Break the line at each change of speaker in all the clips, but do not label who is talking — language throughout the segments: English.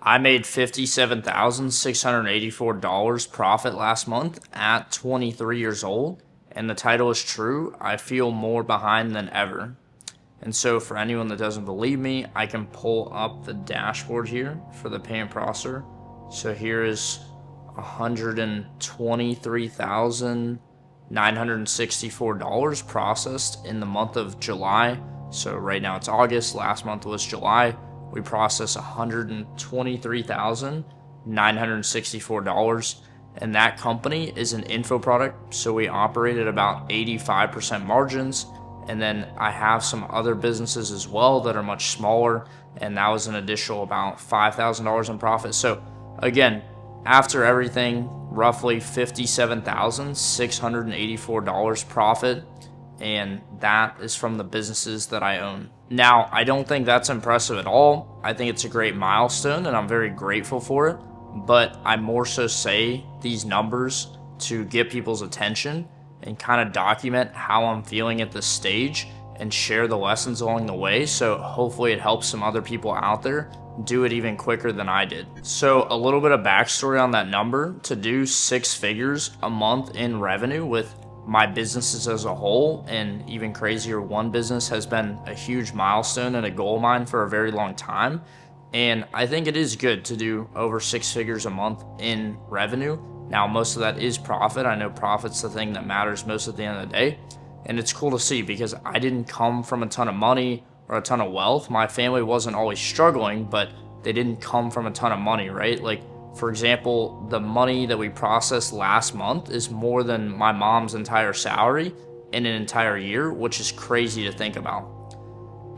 I made $57,684 profit last month at 23 years old, and the title is true. I feel more behind than ever. And so, for anyone that doesn't believe me, I can pull up the dashboard here for the payment processor. So, here is $123,964 processed in the month of July. So, right now it's August, last month was July. We processed $123,964, and that company is an info product, so we operate at about 85% margins. And then I have some other businesses as well that are much smaller, and that was an additional about $5,000 in profit. So again, after everything, roughly $57,684 profit, and that is from the businesses that I own. Now, I don't think that's impressive at all. I think it's a great milestone, and I'm very grateful for it, but I more so say these numbers to get people's attention and kind of document how I'm feeling at this stage and share the lessons along the way, so hopefully it helps some other people out there do it even quicker than I did. So a little bit of backstory on that number: to do 6 figures a month in revenue with my businesses as a whole, and even crazier, one business, has been a huge milestone and a goal of mine for a very long time. And I think it is good to do over 6 figures a month in revenue. Now, most of that is profit. I know profit's the thing that matters most at the end of the day. And it's cool to see, because I didn't come from a ton of money or a ton of wealth. My family wasn't always struggling, but they didn't come from a ton of money, right? Like, for example, the money that we processed last month is more than my mom's entire salary in an entire year, which is crazy to think about.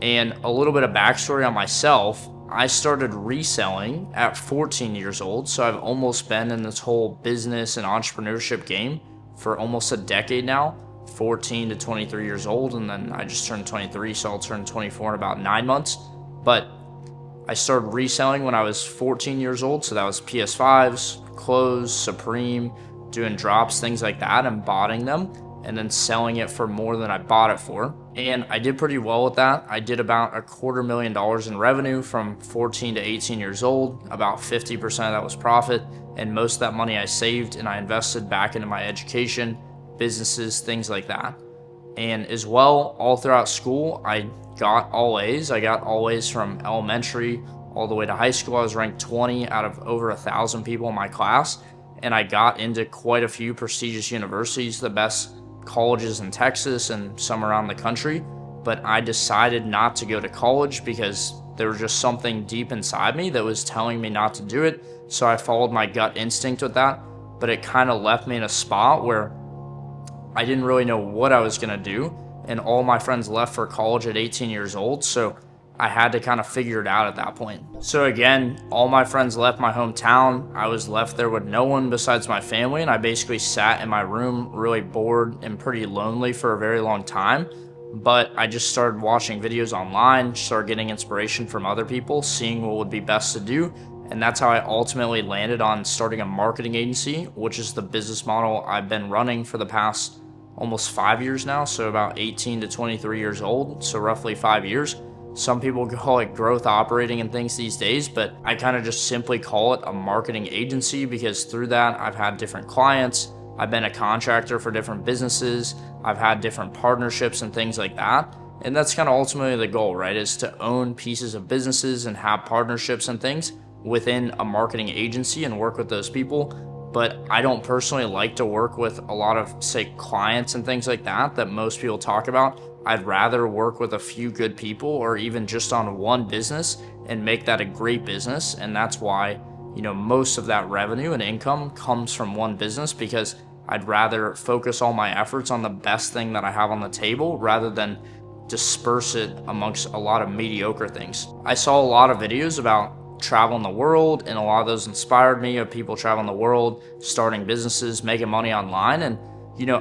And a little bit of backstory on myself: I started reselling at 14 years old, so I've almost been in this whole business and entrepreneurship game for almost a decade now, 14 to 23 years old, and then I just turned 23, so I'll turn 24 in about 9 months. But I started reselling when I was 14 years old, so that was PS5s, clothes, Supreme, doing drops, things like that, and botting them, and then selling it for more than I bought it for. And I did pretty well with that. I did about $250,000 in revenue from 14 to 18 years old. About 50% of that was profit, and most of that money I saved and I invested back into my education, businesses, things like that. And as well, all throughout school, I got all A's. I got all A's from elementary all the way to high school. I was ranked 20 out of over 1,000 people in my class, and I got into quite a few prestigious universities, the best colleges in Texas and some around the country. But I decided not to go to college because there was just something deep inside me that was telling me not to do it. So I followed my gut instinct with that, but it kind of left me in a spot where I didn't really know what I was going to do, and all my friends left for college at 18 years old, so I had to kind of figure it out at that point. So again, all my friends left my hometown. I was left there with no one besides my family, and I basically sat in my room really bored and pretty lonely for a very long time. But I just started watching videos online, started getting inspiration from other people, seeing what would be best to do, and that's how I ultimately landed on starting a marketing agency, which is the business model I've been running for the past almost 5 years now, so about 18 to 23 years old, so roughly 5 years. Some people call it growth operating and things these days, but I kind of just simply call it a marketing agency, because through that I've had different clients, I've been a contractor for different businesses, I've had different partnerships and things like that. And that's kind of ultimately the goal, right? Is to own pieces of businesses and have partnerships and things within a marketing agency and work with those people. But I don't personally like to work with a lot of, say, clients and things like that most people talk about. I'd rather work with a few good people, or even just on one business, and make that a great business. And that's why, most of that revenue and income comes from one business, because I'd rather focus all my efforts on the best thing that I have on the table rather than disperse it amongst a lot of mediocre things. I saw a lot of videos about traveling the world, and a lot of those inspired me, of people traveling the world, starting businesses, making money online. And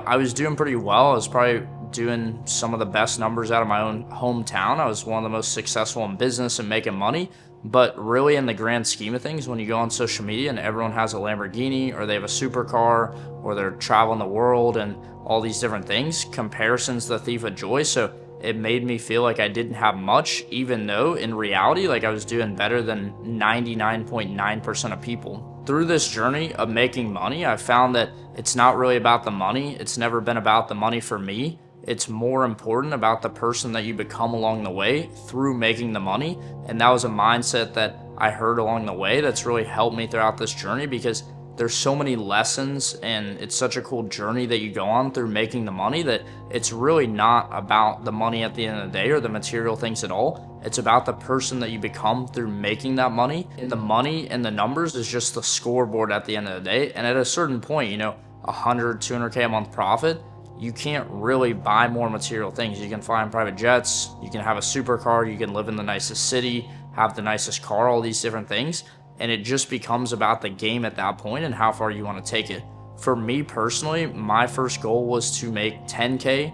I was doing pretty well. I was probably doing some of the best numbers out of my own hometown. I was one of the most successful in business and making money. But really, in the grand scheme of things, when you go on social media and everyone has a Lamborghini, or they have a supercar, or they're traveling the world and all these different things, comparison's the thief of joy. So it made me feel like I didn't have much, even though in reality, like I was doing better than 99.9% of people. Through this journey of making money, I found that it's not really about the money. It's never been about the money for me. It's more important about the person that you become along the way through making the money. And that was a mindset that I heard along the way that's really helped me throughout this journey, because there's so many lessons and it's such a cool journey that you go on through making the money, that it's really not about the money at the end of the day or the material things at all. It's about the person that you become through making that money. And the money and the numbers is just the scoreboard at the end of the day. And at a certain point, 100, 200K a month profit, you can't really buy more material things. You can fly in private jets, you can have a supercar, you can live in the nicest city, have the nicest car, all these different things. And it just becomes about the game at that point and how far you want to take it. For me personally, my first goal was to make 10K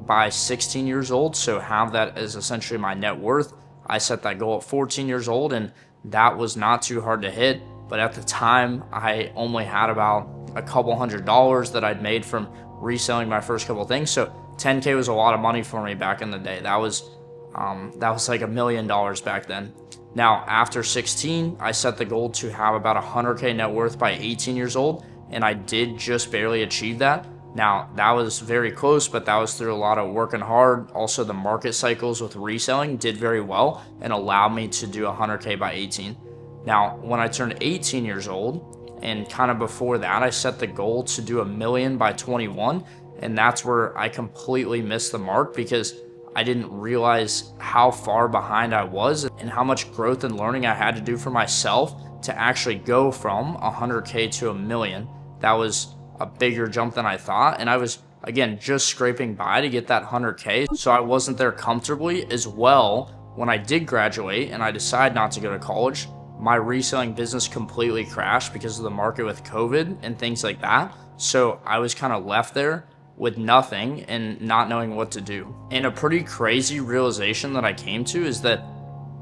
by 16 years old. So have that as essentially my net worth. I set that goal at 14 years old, and that was not too hard to hit. But at the time, I only had about a couple $100s that I'd made from reselling my first couple things. So 10K was a lot of money for me back in the day. That was like $1 million back then. Now, after 16, I set the goal to have about 100K net worth by 18 years old, and I did just barely achieve that. Now, that was very close, but that was through a lot of working hard. Also, the market cycles with reselling did very well and allowed me to do 100K by 18. Now, when I turned 18 years old, and kind of before that, I set the goal to do 1 million by 21, and that's where I completely missed the mark, because I didn't realize how far behind I was and how much growth and learning I had to do for myself to actually go from 100K to 1 million. That was a bigger jump than I thought. And I was, again, just scraping by to get that 100K. So I wasn't there comfortably. As well, when I did graduate and I decided not to go to college, my reselling business completely crashed because of the market with COVID and things like that. So I was kind of left there with nothing and not knowing what to do. And a pretty crazy realization that I came to is that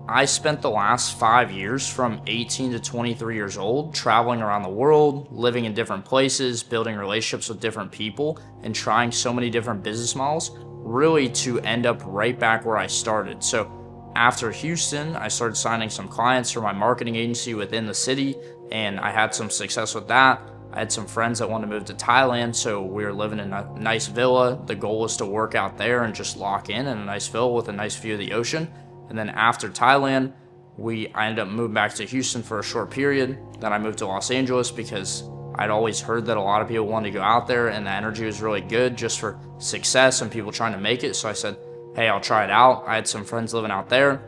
I spent the last 5 years from 18 to 23 years old traveling around the world, living in different places, building relationships with different people, and trying so many different business models, really to end up right back where I started. So after Houston, I started signing some clients for my marketing agency within the city, and I had some success with that. I had some friends that wanted to move to Thailand, so we were living in a nice villa. The goal was to work out there and just lock in a nice villa with a nice view of the ocean. And then after Thailand, I ended up moving back to Houston for a short period. Then I moved to Los Angeles because I'd always heard that a lot of people wanted to go out there and the energy was really good just for success and people trying to make it. So I said, hey, I'll try it out. I had some friends living out there.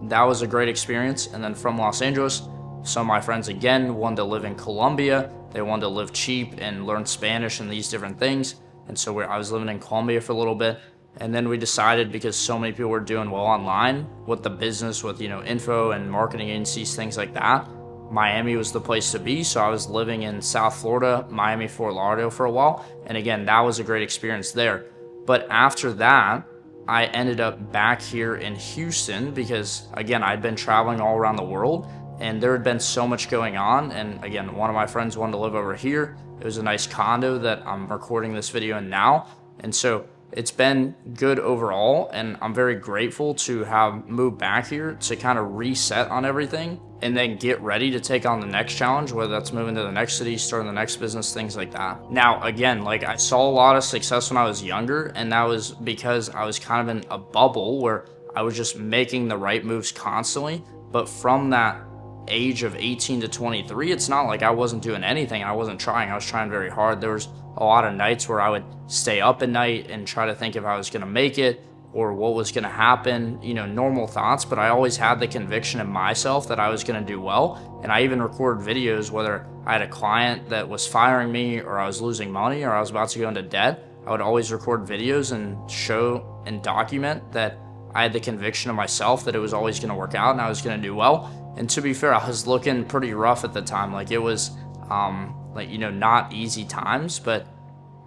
That was a great experience. And then from Los Angeles, some of my friends again wanted to live in Colombia. They wanted to live cheap and learn Spanish and these different things. And so I was living in Colombia for a little bit. And then we decided, because so many people were doing well online with the business, with, info and marketing agencies, things like that, Miami was the place to be. So I was living in South Florida, Miami, Fort Lauderdale for a while. And again, that was a great experience there. But after that, I ended up back here in Houston because, again, I'd been traveling all around the world. And there had been so much going on. And again, one of my friends wanted to live over here. It was a nice condo that I'm recording this video in now. And so it's been good overall. And I'm very grateful to have moved back here to kind of reset on everything and then get ready to take on the next challenge, whether that's moving to the next city, starting the next business, things like that. Now, again, I saw a lot of success when I was younger. And that was because I was kind of in a bubble where I was just making the right moves constantly. But from that age of 18 to 23, it's not like I wasn't doing anything. I wasn't trying. I was trying very hard. There was a lot of nights where I would stay up at night and try to think if I was going to make it or what was going to happen, normal thoughts. But I always had the conviction in myself that I was going to do well. And I even recorded videos, whether I had a client that was firing me or I was losing money or I was about to go into debt. I would always record videos and show and document that I had the conviction of myself that it was always going to work out and I was going to do well. And to be fair, I was looking pretty rough at the time. It was, not easy times, but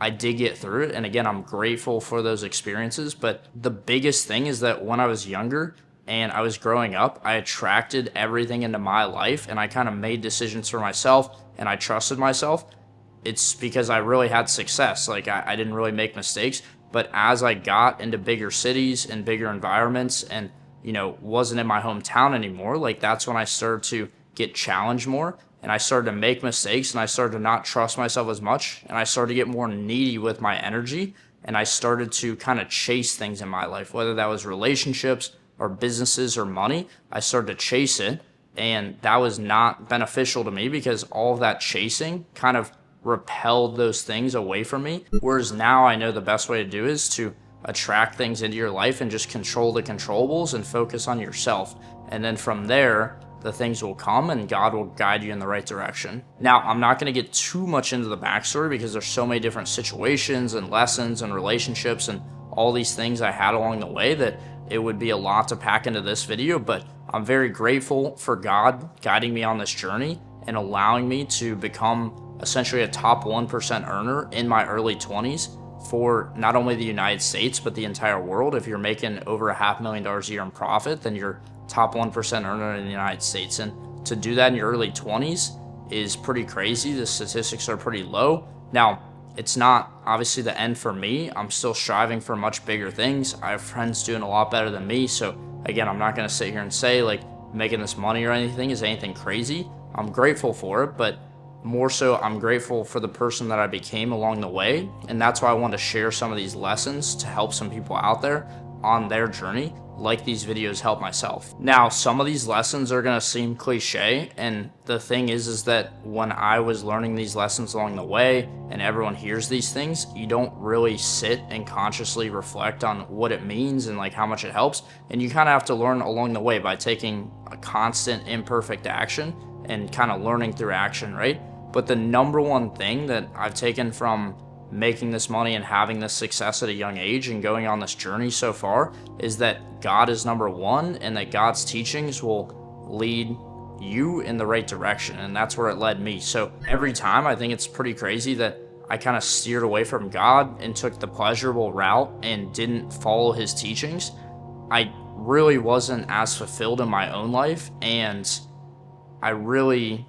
I did get through it. And again, I'm grateful for those experiences. But the biggest thing is that when I was younger and I was growing up, I attracted everything into my life and I kind of made decisions for myself and I trusted myself. It's because I really had success. I didn't really make mistakes. But as I got into bigger cities and bigger environments and, wasn't in my hometown anymore, like that's when I started to get challenged more and I started to make mistakes and I started to not trust myself as much and I started to get more needy with my energy and I started to kind of chase things in my life, whether that was relationships or businesses or money. I started to chase it and that was not beneficial to me because all of that chasing kind of repelled those things away from me. Whereas now I know the best way to do is to attract things into your life and just control the controllables and focus on yourself. And then from there, the things will come and God will guide you in the right direction. Now, I'm not going to get too much into the backstory because there's so many different situations and lessons and relationships and all these things I had along the way that it would be a lot to pack into this video, but I'm very grateful for God guiding me on this journey and allowing me to become essentially a top 1% earner in my early 20s for not only the United States, but the entire world. If you're making over $500,000 a year in profit, then you're top 1% earner in the United States. And to do that in your early 20s is pretty crazy. The statistics are pretty low. Now, it's not obviously the end for me. I'm still striving for much bigger things. I have friends doing a lot better than me. So again, I'm not going to sit here and say like making this money or anything is anything crazy. I'm grateful for it, but more so I'm grateful for the person that I became along the way. And that's why I want to share some of these lessons to help some people out there on their journey, like these videos help myself. Now, some of these lessons are going to seem cliche, and the thing is that when I was learning these lessons along the way and everyone hears these things, you don't really sit and consciously reflect on what it means and like how much it helps, and you kind of have to learn along the way by taking a constant imperfect action and kind of learning through action, right? But the number one thing that I've taken from making this money and having this success at a young age and going on this journey so far is that God is number one and that God's teachings will lead you in the right direction. And that's where it led me. So every time I think it's pretty crazy that I kind of steered away from God and took the pleasurable route and didn't follow his teachings. I really wasn't as fulfilled in my own life and I really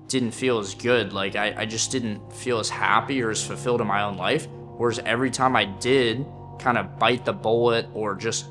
didn't feel as good. Like I just didn't feel as happy or as fulfilled in my own life. Whereas every time I did kind of bite the bullet or just,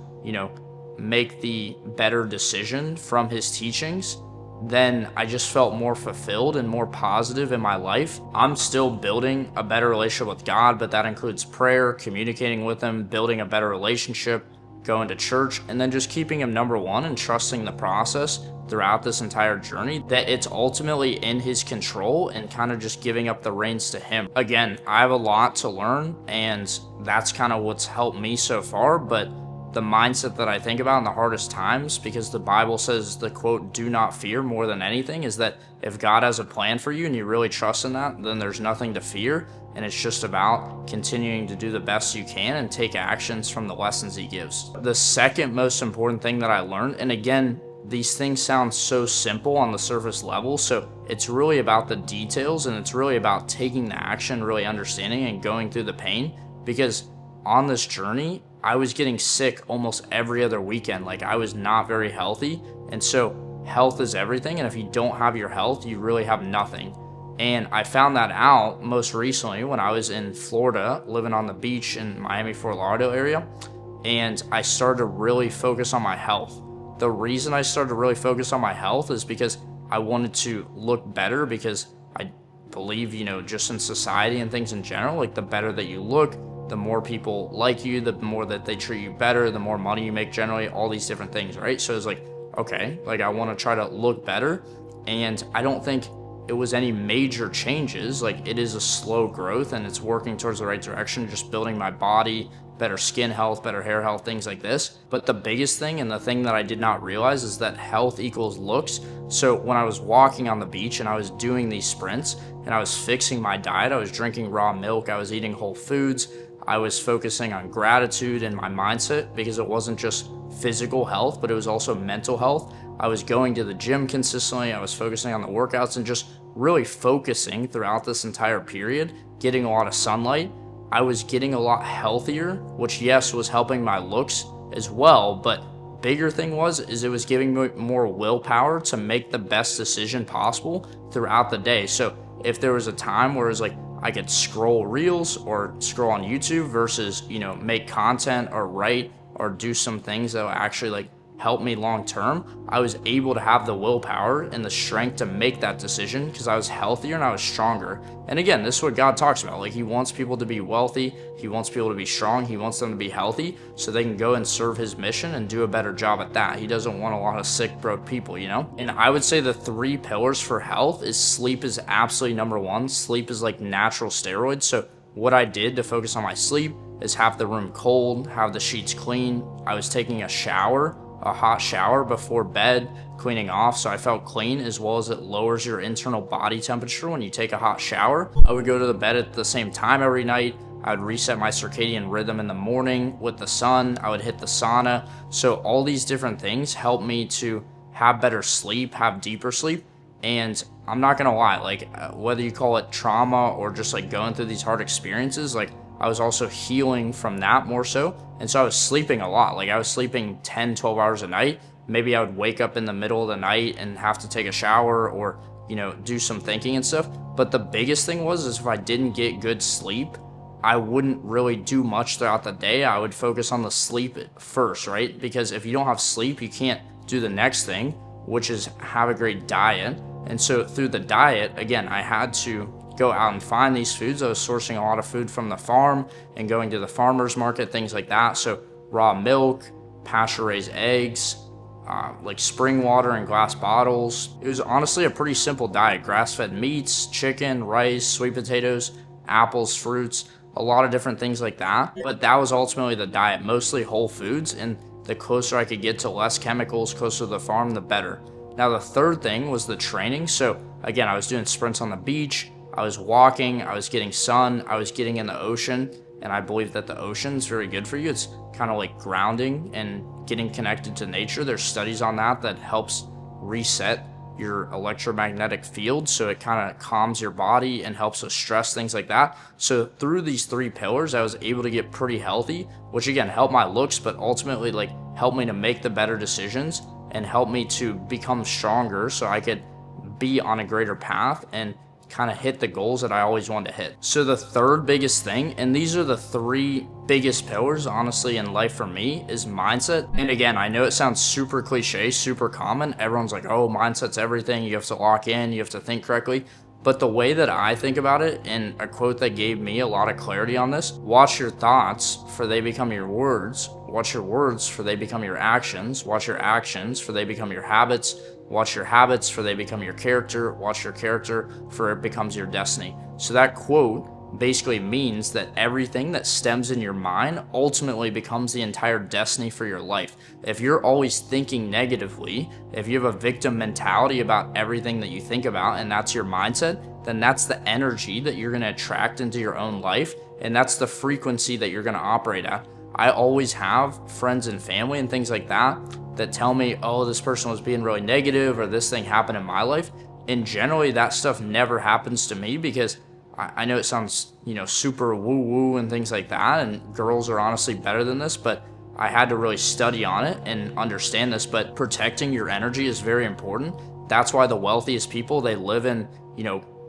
make the better decision from his teachings, then I just felt more fulfilled and more positive in my life. I'm still building a better relationship with God, but that includes prayer, communicating with him, building a better relationship, going to church, and then just keeping him number one and trusting the process throughout this entire journey, that it's ultimately in his control and kind of just giving up the reins to him. Again, I have a lot to learn and that's kind of what's helped me so far, but the mindset that I think about in the hardest times, because the Bible says the quote, do not fear more than anything, is that if God has a plan for you and you really trust in that, then there's nothing to fear. And it's just about continuing to do the best you can and take actions from the lessons he gives. The second most important thing that I learned, and again, these things sound so simple on the surface level, so it's really about the details and it's really about taking the action, really understanding and going through the pain, because on this journey, I was getting sick almost every other weekend. Like I was not very healthy. And so health is everything. And if you don't have your health, you really have nothing. And I found that out most recently when I was in Florida, living on the beach in Miami, Fort Lauderdale area. And I started to really focus on my health. The reason I started to really focus on my health is because I wanted to look better, because I believe, just in society and things in general, like the better that you look, the more people like you, the more that they treat you better, the more money you make generally, all these different things, right? So it's like, okay, like I want to try to look better. And I don't think it was any major changes. Like it is a slow growth and it's working towards the right direction, just building my body, better skin health, better hair health, things like this. But the biggest thing and the thing that I did not realize is that health equals looks. So when I was walking on the beach and I was doing these sprints and I was fixing my diet, I was drinking raw milk, I was eating whole foods, I was focusing on gratitude and my mindset, because it wasn't just physical health, but it was also mental health. I was going to the gym consistently. I was focusing on the workouts and just really focusing throughout this entire period, getting a lot of sunlight. I was getting a lot healthier, which yes, was helping my looks as well. But bigger thing is it was giving me more willpower to make the best decision possible throughout the day. So if there was a time where it was like, I could scroll reels or scroll on YouTube versus, make content or write or do some things that will actually like help me long term. I was able to have the willpower and the strength to make that decision because I was healthier and I was stronger. And again, this is what God talks about. Like, he wants people to be wealthy, he wants people to be strong, he wants them to be healthy so they can go and serve his mission and do a better job at that. He doesn't want a lot of sick, broke people, And I would say the 3 pillars for health is sleep is absolutely number 1. Sleep is like natural steroids. So what I did to focus on my sleep is have the room cold, have the sheets clean. I was taking a hot shower before bed, cleaning off so I felt clean, as well as it lowers your internal body temperature when you take a hot shower. I would go to the bed at the same time every night. I would reset my circadian rhythm in the morning with the sun. I would hit the sauna. So all these different things help me to have better sleep, have deeper sleep. And I'm not gonna lie, like whether you call it trauma or just like going through these hard experiences, like I was also healing from that more so. And so I was sleeping a lot. Like I was sleeping 10, 12 hours a night. Maybe I would wake up in the middle of the night and have to take a shower or, do some thinking and stuff. But the biggest thing is if I didn't get good sleep, I wouldn't really do much throughout the day. I would focus on the sleep first, right? Because if you don't have sleep, you can't do the next thing, which is have a great diet. And so through the diet, again, I had to go out and find these foods. I was sourcing a lot of food from the farm and going to the farmer's market, things like that. So raw milk, pasture-raised eggs, like spring water in glass bottles. It was honestly a pretty simple diet. Grass-fed meats, chicken, rice, sweet potatoes, apples, fruits, a lot of different things like that. But that was ultimately the diet, mostly whole foods. And the closer I could get to less chemicals, closer to the farm, the better. Now, the third thing was the training. So again, I was doing sprints on the beach. I was walking, I was getting sun, I was getting in the ocean, and I believe that the ocean is very good for you. It's kind of like grounding and getting connected to nature. There's studies on that helps reset your electromagnetic field, so it kind of calms your body and helps with stress, things like that. So through these 3 pillars, I was able to get pretty healthy, which again helped my looks, but ultimately like helped me to make the better decisions and helped me to become stronger so I could be on a greater path and kind of hit the goals that I always wanted to hit. So the third biggest thing, and these are the 3 biggest pillars honestly in life for me, is mindset. And again, I know it sounds super cliche, super common. Everyone's like, oh, mindset's everything. You have to lock in, you have to think correctly. But the way that I think about it, and a quote that gave me a lot of clarity on this: watch your thoughts, for they become your words. Watch your words, for they become your actions. Watch your actions, for they become your habits. Watch your habits, for they become your character. Watch your character, for it becomes your destiny. So that quote basically means that everything that stems in your mind ultimately becomes the entire destiny for your life. If you're always thinking negatively, if you have a victim mentality about everything that you think about, and that's your mindset, then that's the energy that you're going to attract into your own life, and that's the frequency that you're going to operate at. I always have friends and family and things like that tell me, oh, this person was being really negative, or this thing happened in my life. And generally that stuff never happens to me, because I know it sounds, super woo-woo and things like that, and girls are honestly better than this, but I had to really study on it and understand this. But protecting your energy is very important. That's why the wealthiest people, they live in,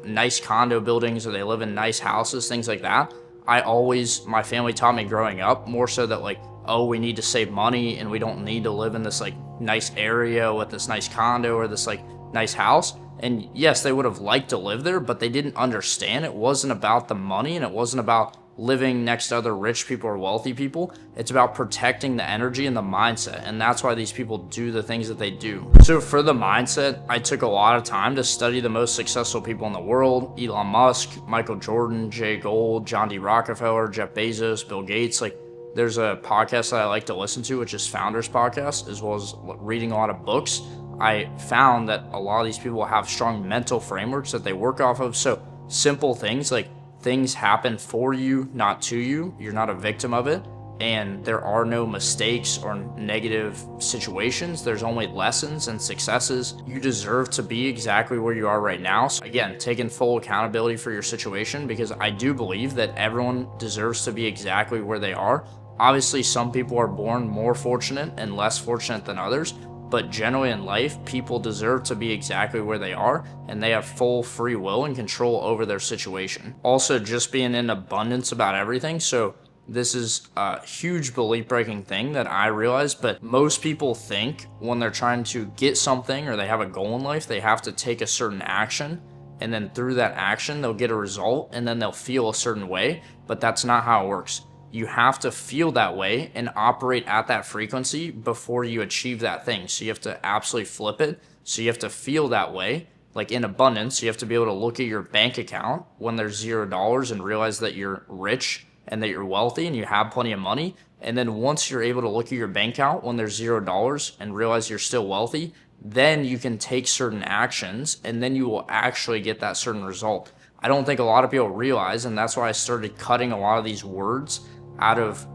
nice condo buildings, or they live in nice houses, things like that. My family taught me growing up more so that like, oh, we need to save money and we don't need to live in this like nice area with this nice condo or this like nice house. And yes, they would have liked to live there, but they didn't understand it wasn't about the money, and it wasn't about living next to other rich people or wealthy people. It's about protecting the energy and the mindset. And that's why these people do the things that they do. So for the mindset, I took a lot of time to study the most successful people in the world: Elon Musk, Michael Jordan, Jay Gould, John D. Rockefeller, Jeff Bezos, Bill Gates. Like, there's a podcast that I like to listen to, which is Founders Podcast, as well as reading a lot of books. I found that a lot of these people have strong mental frameworks that they work off of. So simple things like, things happen for you, not to you. You're not a victim of it. And there are no mistakes or negative situations. There's only lessons and successes. You deserve to be exactly where you are right now. So again, taking full accountability for your situation, because I do believe that everyone deserves to be exactly where they are. Obviously, some people are born more fortunate and less fortunate than others, but generally in life, people deserve to be exactly where they are, and they have full free will and control over their situation. Also, just being in abundance about everything. So this is a huge belief breaking thing that I realized, but most people think when they're trying to get something or they have a goal in life, they have to take a certain action, and then through that action, they'll get a result, and then they'll feel a certain way, but that's not how it works. You have to feel that way and operate at that frequency before you achieve that thing. So you have to absolutely flip it. So you have to feel that way, like in abundance. You have to be able to look at your bank account when there's $0 and realize that you're rich and that you're wealthy and you have plenty of money. And then once you're able to look at your bank account when there's $0 and realize you're still wealthy, then you can take certain actions and then you will actually get that certain result. I don't think a lot of people realize, and that's why I started cutting a lot of these words out of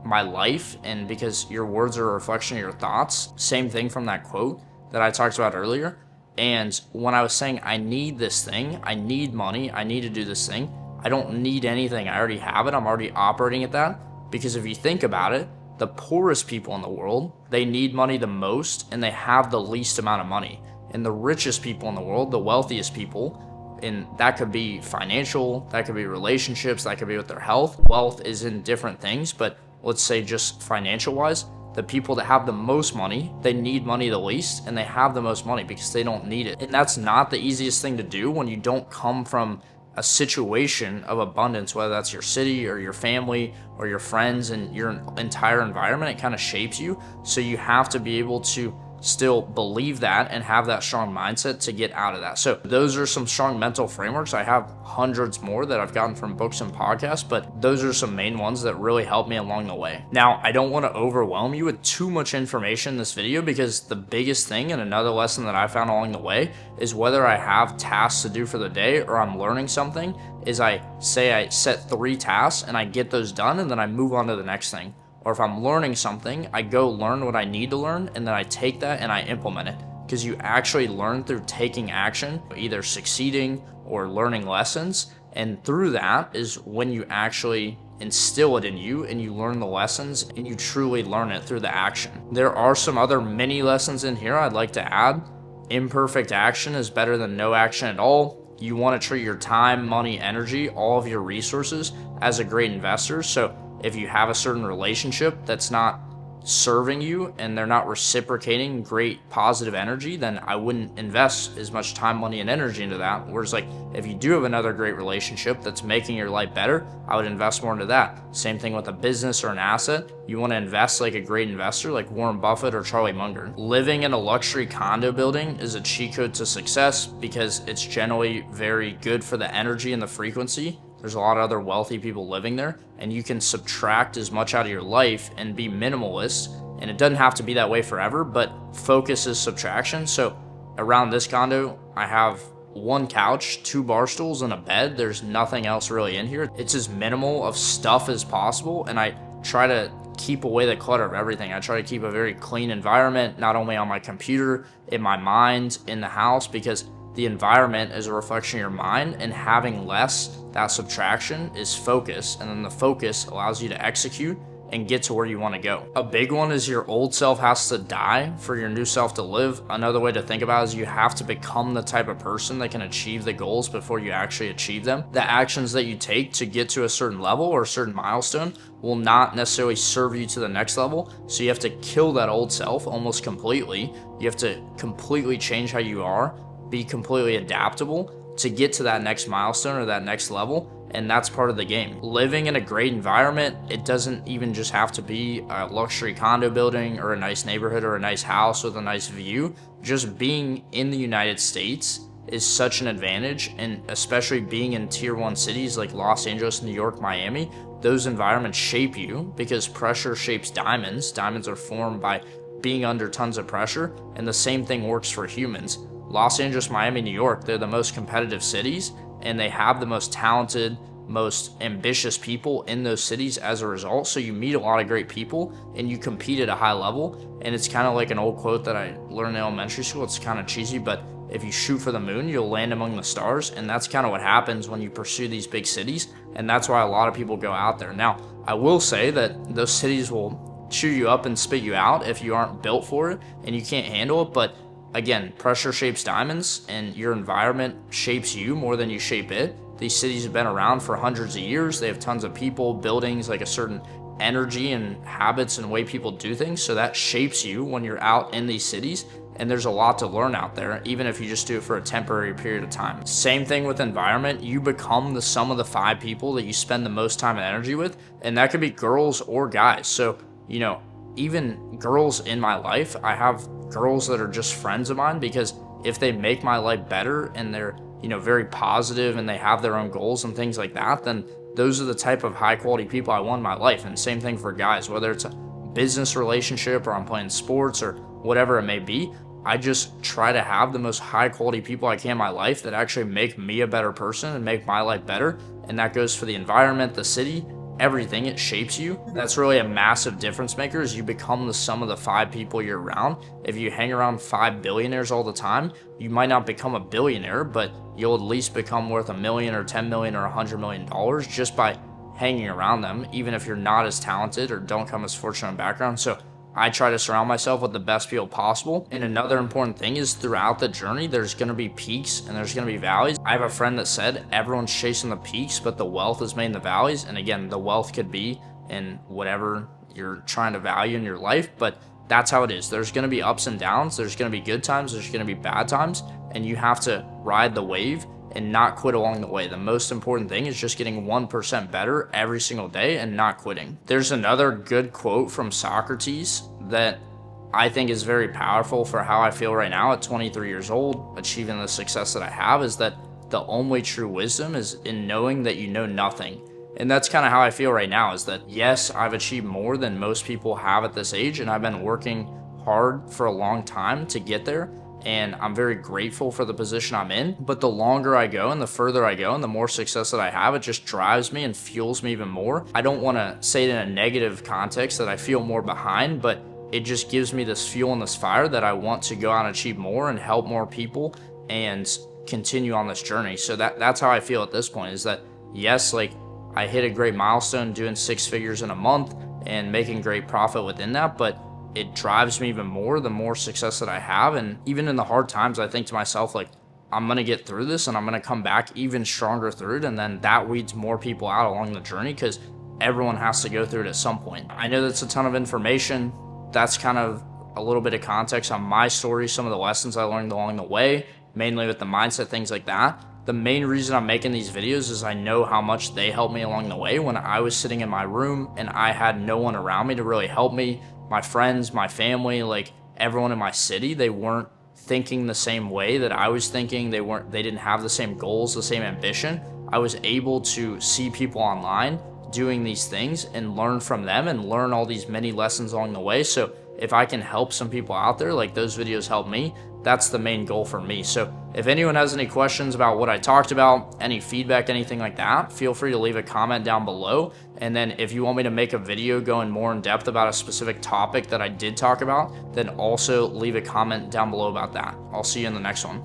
my life, and because your words are a reflection of your thoughts. Same thing from that quote that I talked about earlier. And when I was saying I need this thing, I need money, I need to do this thing, I don't need anything. I already have it. I'm already operating at that. Because if you think about it, the poorest people in the world, they need money the most and they have the least amount of money. And the richest people in the world, the wealthiest people, and that could be financial, that could be relationships, that could be with their health. Wealth is in different things, but let's say just financial wise, the people that have the most money, they need money the least, and they have the most money because they don't need it. And that's not the easiest thing to do when you don't come from a situation of abundance, whether that's your city or your family or your friends and your entire environment. It kind of shapes you. So you have to be able to still believe that and have that strong mindset to get out of that. So those are some strong mental frameworks. I have hundreds more that I've gotten from books and podcasts, but those are some main ones that really helped me along the way. Now, I don't want to overwhelm you with too much information in this video, because the biggest thing and another lesson that I found along the way is whether I have tasks to do for the day or I'm learning something, is I set 3 tasks and I get those done and then I move on to the next thing. Or if I'm learning something, I go learn what I need to learn and then I take that and I implement it. Because you actually learn through taking action, either succeeding or learning lessons. And through that is when you actually instill it in you and you learn the lessons and you truly learn it through the action. There are some other mini lessons in here I'd like to add. Imperfect action is better than no action at all. You want to treat your time, money, energy, all of your resources as a great investor. So if you have a certain relationship that's not serving you and they're not reciprocating great positive energy, then I wouldn't invest as much time, money, and energy into that. Whereas like if you do have another great relationship that's making your life better, I would invest more into that. Same thing with a business or an asset. You want to invest like a great investor like Warren Buffett or Charlie Munger. Living in a luxury condo building is a cheat code to success because it's generally very good for the energy and the frequency. There's a lot of other wealthy people living there, and you can subtract as much out of your life and be minimalist. And it doesn't have to be that way forever, but focus is subtraction. So around this condo, I have 1 couch, 2 bar stools, and a bed. There's nothing else really in here. It's as minimal of stuff as possible, and I try to keep away the clutter of everything. I try to keep a very clean environment, not only on my computer, in my mind, in the house, because the environment is a reflection of your mind, and having less, that subtraction is focus, and then the focus allows you to execute and get to where you want to go. A big one is your old self has to die for your new self to live. Another way to think about it is you have to become the type of person that can achieve the goals before you actually achieve them. The actions that you take to get to a certain level or a certain milestone will not necessarily serve you to the next level. So you have to kill that old self almost completely. You have to completely change how you are, be completely adaptable to get to that next milestone or that next level, and that's part of the game. Living in a great environment, it doesn't even just have to be a luxury condo building or a nice neighborhood or a nice house with a nice view. Just being in the United States is such an advantage, and especially being in tier 1 cities like Los Angeles, New York, Miami, those environments shape you because pressure shapes diamonds. Diamonds are formed by being under tons of pressure, and the same thing works for humans. Los Angeles, Miami, New York, they're the most competitive cities, and they have the most talented, most ambitious people in those cities as a result. So you meet a lot of great people and you compete at a high level. And it's kind of like an old quote that I learned in elementary school. It's kind of cheesy, but if you shoot for the moon, you'll land among the stars. And that's kind of what happens when you pursue these big cities. And that's why a lot of people go out there. Now, I will say that those cities will chew you up and spit you out if you aren't built for it and you can't handle it. But again, pressure shapes diamonds, and your environment shapes you more than you shape it. These cities have been around for hundreds of years. They have tons of people, buildings, like a certain energy and habits and way people do things. So that shapes you when you're out in these cities. And there's a lot to learn out there, even if you just do it for a temporary period of time. Same thing with environment. You become the sum of the 5 people that you spend the most time and energy with. And that could be girls or guys. So, even girls in my life, I have girls that are just friends of mine because if they make my life better and they're, very positive and they have their own goals and things like that, then those are the type of high quality people I want in my life. And same thing for guys, whether it's a business relationship or I'm playing sports or whatever it may be. I just try to have the most high quality people I can in my life that actually make me a better person and make my life better. And that goes for the environment, the city, everything. It shapes you. That's really a massive difference maker, is you become the sum of the 5 people you're around. If you hang around 5 billionaires all the time, you might not become a billionaire, but you'll at least become worth $1 million or $10 million or $100 million just by hanging around them, even if you're not as talented or don't come as fortunate background. So I try to surround myself with the best people possible. And another important thing is throughout the journey, there's going to be peaks and there's going to be valleys. I have a friend that said everyone's chasing the peaks, but the wealth is made in the valleys. And again, the wealth could be in whatever you're trying to value in your life, but that's how it is. There's going to be ups and downs. There's going to be good times. There's going to be bad times. And you have to ride the wave and not quit along the way. The most important thing is just getting 1% better every single day and not quitting. There's another good quote from Socrates that I think is very powerful for how I feel right now at 23 years old, achieving the success that I have, is that the only true wisdom is in knowing that you know nothing. And that's kind of how I feel right now, is that yes, I've achieved more than most people have at this age, and I've been working hard for a long time to get there. And I'm very grateful for the position I'm in. But the longer I go and the further I go and the more success that I have, it just drives me and fuels me even more. I don't want to say it in a negative context that I feel more behind, but it just gives me this fuel and this fire that I want to go out and achieve more and help more people and continue on this journey. So that's how I feel at this point, is that yes, like I hit a great milestone doing 6 figures in a month and making great profit within that, but it drives me even more the more success that I have. And even in the hard times, I think to myself, like, I'm going to get through this and I'm going to come back even stronger through it. And then that weeds more people out along the journey, because everyone has to go through it at some point. I know that's a ton of information. That's kind of a little bit of context on my story, some of the lessons I learned along the way, mainly with the mindset, things like that. The main reason I'm making these videos is I know how much they helped me along the way when I was sitting in my room and I had no one around me to really help me. My friends, my family, like everyone in my city, they weren't thinking the same way that I was thinking. They didn't have the same goals, the same ambition. I was able to see people online doing these things and learn from them and learn all these many lessons along the way. So if I can help some people out there, like those videos help me, that's the main goal for me. So if anyone has any questions about what I talked about, any feedback, anything like that, feel free to leave a comment down below. And then if you want me to make a video going more in depth about a specific topic that I did talk about, then also leave a comment down below about that. I'll see you in the next one.